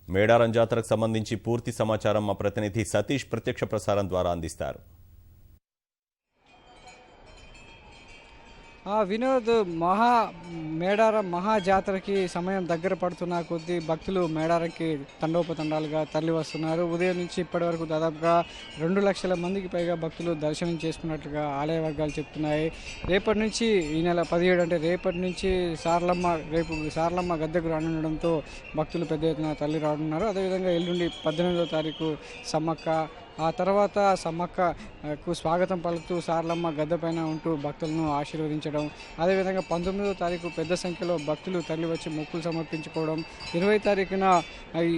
మేడారం జాతరకు సంబంధించి పూర్తి సమాచారం మా ప్రతినిధి సతీష్ ప్రత్యక్ష ప్రసారం ద్వారా అందిస్తారు. వినోద్, మేడారం మహాజాతరకి సమయం దగ్గర పడుతున్న కొద్దీ భక్తులు మేడారంకి తండోపతండాలుగా తరలి వస్తున్నారు. ఉదయం నుంచి ఇప్పటి వరకు దాదాపుగా 2 లక్షల మందికి పైగా భక్తులు దర్శనం చేసుకున్నట్లుగా ఆలయ వర్గాలు చెప్తున్నాయి. రేపటి నుంచి ఈ నెల 17 అంటే రేపటి నుంచి సారలమ్మ గద్దెకు రానుండడంతో భక్తులు పెద్ద ఎత్తున తరలి రానున్నారు. అదేవిధంగా ఎల్లుండి 18వ తారీఖు సమ్మక్క, ఆ తర్వాత సమ్మక్కకు స్వాగతం పలుకుతూ సారలమ్మ గద్దె పైన ఉంటూ భక్తులను ఆశీర్వదించడం, అదేవిధంగా 19వ తారీఖు పెద్ద సంఖ్యలో భక్తులు తరలి వచ్చి మొక్కులు సమర్పించుకోవడం, 20వ తారీఖున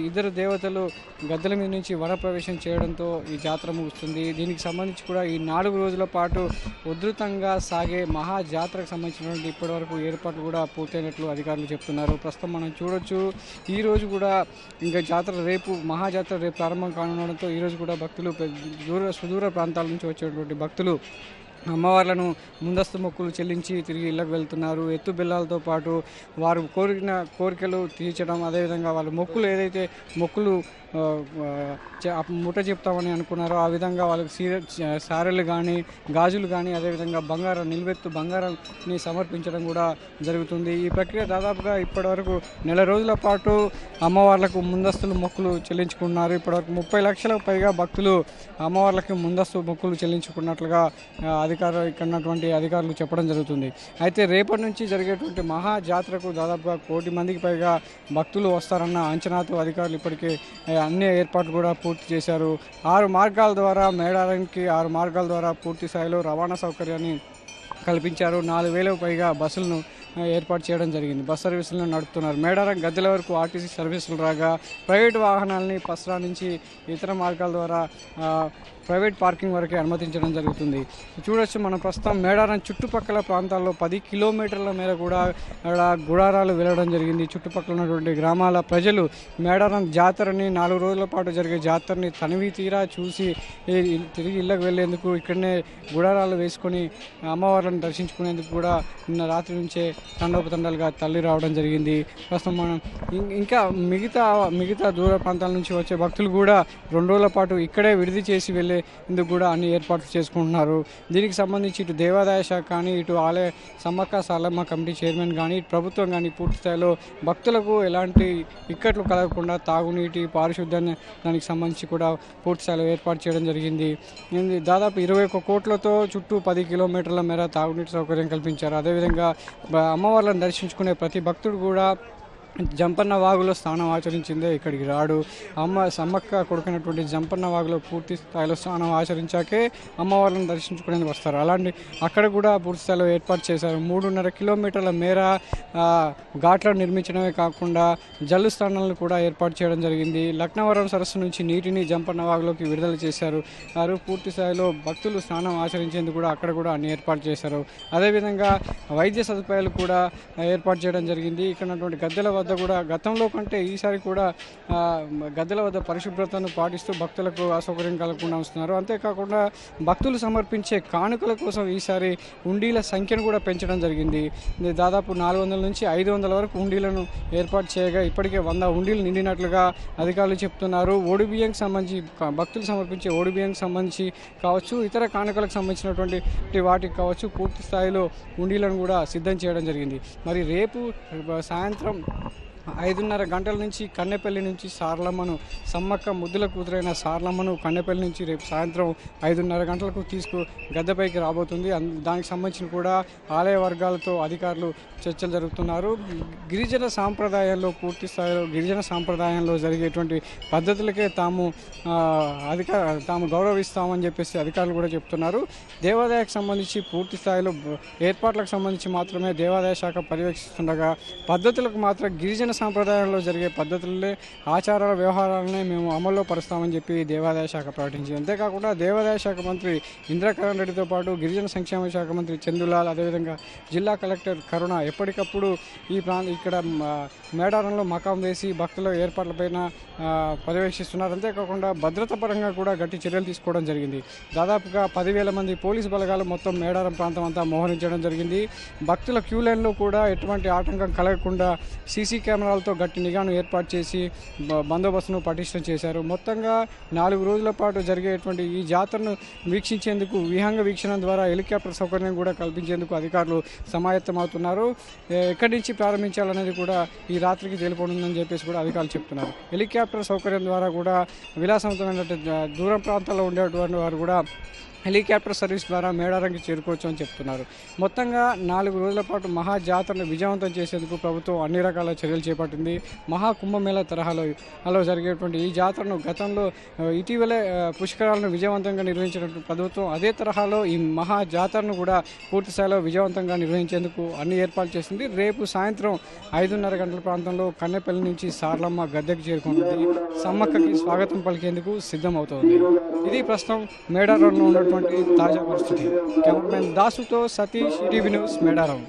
ఇద్దరు దేవతలు గద్దెల మీద నుంచి వనప్రవేశం చేయడంతో ఈ జాతర ముగుస్తుంది. దీనికి సంబంధించి కూడా ఈ 4 రోజుల పాటు ఉధృతంగా సాగే మహాజాతరకు సంబంధించినటువంటి ఇప్పటివరకు ఏర్పాట్లు కూడా పూర్తయినట్లు అధికారులు చెప్తున్నారు. ప్రస్తుతం మనం చూడొచ్చు, ఈరోజు కూడా ఇంకా మహాజాతర రేపు ప్రారంభం కానుండడంతో ఈరోజు కూడా భక్తులు సుదూర ప్రాంతాల నుంచి వచ్చేటువంటి భక్తులు అమ్మవార్లను ముందస్తు మొక్కులు చెల్లించి తిరిగి ఇళ్లకు వెళ్తున్నారు. ఎత్తు బిళ్ళాలతో పాటు వారు కోరికలు తీర్చడం, అదేవిధంగా వాళ్ళ మొక్కులు ముట్ట చెప్తామని అనుకున్నారో ఆ విధంగా వాళ్ళకి సారెలు కానీ గాజులు కానీ అదేవిధంగా నిలువెత్తు బంగారాన్ని సమర్పించడం కూడా జరుగుతుంది. ఈ ప్రక్రియ దాదాపుగా ఇప్పటివరకు 1 రోజుల పాటు అమ్మవార్లకు ముందస్తులు మొక్కులు చెల్లించుకున్నారు. ఇప్పటివరకు 30 లక్షలకు పైగా భక్తులు అమ్మవార్లకి ముందస్తు మొక్కులు చెల్లించుకున్నట్లుగా ఇక్కడ అధికారులు చెప్పడం జరుగుతుంది. అయితే రేపటి నుంచి జరిగేటువంటి మహా జాతరకు దాదాపుగా 1 కోటి మందికి పైగా భక్తులు వస్తారన్న అంచనాతో అధికారులు ఇప్పటికే అన్ని ఏర్పాట్లు కూడా పూర్తి చేశారు. 6 మార్గాల ద్వారా మేడారానికి 6 మార్గాల ద్వారా పూర్తి స్థాయిలో రవాణా సౌకర్యాన్ని కల్పించారు. 4,000కు పైగా బస్సులను ఏర్పాటు చేయడం జరిగింది. బస్ సర్వీసులను నడుపుతున్నారు. మేడారం గద్దెల వరకు ఆర్టీసీ సర్వీసులు రాగా ప్రైవేటు వాహనాలని పస్రా నుంచి ఇతర మార్గాల ద్వారా ప్రైవేట్ పార్కింగ్ వరకే అనుమతించడం జరుగుతుంది. చూడొచ్చు, మనం ప్రస్తుతం మేడారం చుట్టుపక్కల ప్రాంతాల్లో 10 కిలోమీటర్ల మేర కూడా గుడారాలు వెళ్ళడం జరిగింది. చుట్టుపక్కల ఉన్నటువంటి గ్రామాల ప్రజలు మేడారం జాతరని 4 రోజుల పాటు జరిగే జాతరని తనివి తీరా చూసి తిరిగి ఇళ్లకు వెళ్లేందుకు ఇక్కడనే గుడారాలు వేసుకొని అమ్మవార్లను దర్శించుకునేందుకు కూడా నిన్న రాత్రి నుంచే తండోపతండాలుగా తల్లి రావడం జరిగింది. ప్రస్తుతం మనం ఇంకా మిగతా దూర ప్రాంతాల నుంచి వచ్చే భక్తులు కూడా 2 రోజుల పాటు ఇక్కడే విడిది చేసి వెళ్ళేందుకు కూడా అన్ని ఏర్పాట్లు చేసుకుంటున్నారు. దీనికి సంబంధించి ఇటు దేవాదాయ శాఖ కానీ, ఇటు ఆలయ సమ్మక్క సారలమ్మ కమిటీ చైర్మన్ కానీ, ఇటు ప్రభుత్వం కానీ పూర్తి స్థాయిలో భక్తులకు ఎలాంటి ఇక్కట్లు కలగకుండా తాగునీటి పారిశుద్ధ్యాన్ని దానికి సంబంధించి కూడా పూర్తి స్థాయిలో ఏర్పాటు చేయడం జరిగింది. దాదాపు 21 కోట్లతో చుట్టూ 10 కిలోమీటర్ల మేర తాగునీటి సౌకర్యం కల్పించారు. అదేవిధంగా అమ్మవార్లను దర్శించుకునే ప్రతి భక్తుడు కూడా జంపన్న వాగులో స్నానం ఆచరించిందే ఇక్కడికి రాడు. సమ్మక్క కొడుకున్నటువంటి జంపన్న వాగులో పూర్తి స్థాయిలో స్నానం ఆచరించాకే అమ్మవార్లను దర్శించుకునేందుకు వస్తారు. అలాంటి అక్కడ కూడా పూర్తి స్థాయిలో ఏర్పాటు చేశారు. 3.5 కిలోమీటర్ల మేర ఘాట్లను నిర్మించడమే కాకుండా జల్లు స్థానాలను కూడా ఏర్పాటు చేయడం జరిగింది. లక్నవరం సరస్సు నుంచి నీటిని జంపన్న వాగులోకి విడుదల చేశారు. వారు పూర్తి స్థాయిలో భక్తులు స్నానం ఆచరించేందుకు కూడా అక్కడ కూడా అన్ని ఏర్పాటు చేశారు. అదేవిధంగా వైద్య సదుపాయాలు కూడా ఏర్పాటు చేయడం జరిగింది. ఇక్కడ ఉన్నటువంటి గద్దెల వద్ద కూడా గతంలో కంటే ఈసారి కూడా గద్దెల వద్ద పరిశుభ్రతను పాటిస్తూ భక్తులకు అసౌకర్యం కలగకుండా వస్తున్నారు. అంతేకాకుండా భక్తులు సమర్పించే కానుకల కోసం ఈసారి ఉండీల సంఖ్యను కూడా పెంచడం జరిగింది. దాదాపు 400 నుంచి 500 వరకు ఉండీలను ఏర్పాటు చేయగా ఇప్పటికే 100 ఉండీలు నిండినట్లుగా అధికారులు చెప్తున్నారు. ఓడిబియ్యంకి సంబంధించి భక్తులు సమర్పించే ఓడిబియ్యంకి సంబంధించి కావచ్చు, ఇతర కానుకలకు సంబంధించినటువంటి వాటికి కావచ్చు, పూర్తి స్థాయిలో ఉండీలను కూడా సిద్ధం చేయడం జరిగింది. మరి రేపు సాయంత్రం 5:30 గంటల నుంచి కన్నెపల్లి నుంచి సమ్మక్క ముద్దుల కూతురైన సారలమ్మను కన్నెపల్లి నుంచి రేపు సాయంత్రం 5:30 గంటలకు గద్దెపైకి రాబోతుంది. దానికి సంబంధించిన కూడా ఆలయ వర్గాలతో అధికారులు చర్చలు జరుపుతున్నారు. గిరిజన సాంప్రదాయంలో జరిగేటువంటి పద్ధతులకే తాము గౌరవిస్తామని చెప్పేసి అధికారులు కూడా చెప్తున్నారు. దేవాదాయకు సంబంధించి పూర్తి స్థాయిలో ఏర్పాట్లకు సంబంధించి మాత్రమే దేవాదాయ శాఖ పర్యవేక్షిస్తుండగా పద్ధతులకు మాత్రం గిరిజన సాంప్రదాయంలో జరిగే పద్ధతులనే ఆచారాల వ్యవహారాలనే మేము అమల్లో పరుస్తామని చెప్పి దేవాదాయ శాఖ ప్రకటించింది. అంతేకాకుండా దేవాదాయ శాఖ మంత్రి ఇంద్రకరణ్ రెడ్డితో పాటు గిరిజన సంక్షేమ శాఖ మంత్రి చందులాల్, అదేవిధంగా జిల్లా కలెక్టర్ కరుణ ఎప్పటికప్పుడు ఇక్కడ మేడారంలో మకాం వేసి భక్తుల ఏర్పాట్లపైన పర్యవేక్షిస్తున్నారు. అంతేకాకుండా భద్రత పరంగా కూడా గట్టి చర్యలు తీసుకోవడం జరిగింది. దాదాపుగా 10,000 మంది పోలీసు బలగాలు మొత్తం మేడారం ప్రాంతం అంతా మోహరించడం జరిగింది. భక్తుల క్యూ లైన్లో కూడా ఎటువంటి ఆటంకం కలగకుండా సీసీ కెమెరా వాహనాలతో గట్టి నిఘాను ఏర్పాటు చేసి బందోబస్తును పటిష్టం చేశారు. మొత్తంగా 4 రోజుల పాటు జరిగేటువంటి ఈ జాతరను వీక్షించేందుకు విహంగ వీక్షణ ద్వారా హెలికాప్టర్ సౌకర్యం కూడా కల్పించేందుకు అధికారులు సమాయత్తమవుతున్నారు. ఎక్కడి నుంచి ప్రారంభించాలనేది కూడా ఈ రాత్రికి తెలిపనుందని చెప్పేసి కూడా అధికారులు చెప్తున్నారు. హెలికాప్టర్ సౌకర్యం ద్వారా కూడా విలాసవంతమైన దూరం ప్రాంతాల్లో ఉండేటువంటి వారు కూడా హెలికాప్టర్ సర్వీస్ ద్వారా మేడారంకి చేరుకోవచ్చు అని చెప్తున్నారు. మొత్తంగా 4 రోజుల పాటు మహా జాతరను విజయవంతం చేసేందుకు ప్రభుత్వం అన్ని రకాల చర్యలు చేపట్టింది. మహా కుంభమేళా తరహాలో జరిగేటువంటి ఈ జాతరను గతంలో ఇటీవలే పుష్కరాలను విజయవంతంగా నిర్వహించినటువంటి ప్రభుత్వం అదే తరహాలో ఈ మహా జాతరను కూడా పూర్తి స్థాయిలో విజయవంతంగా నిర్వహించేందుకు అన్ని ఏర్పాట్లు చేసింది. రేపు సాయంత్రం 5:30 గంటల ప్రాంతంలో కన్నెపల్లి నుంచి సార్లమ్మ గద్దెకు చేరుకుంటుంది. సమ్మక్కకి స్వాగతం పలికేందుకు సిద్ధమవుతోంది. ఇది ప్రస్తుతం మేడారంలో ఉన్నటువంటి తాజా పరిస్థితి. కెమెరామెన్ దాసుతో సతీష్, ఈటీవీ న్యూస్, మేడారం.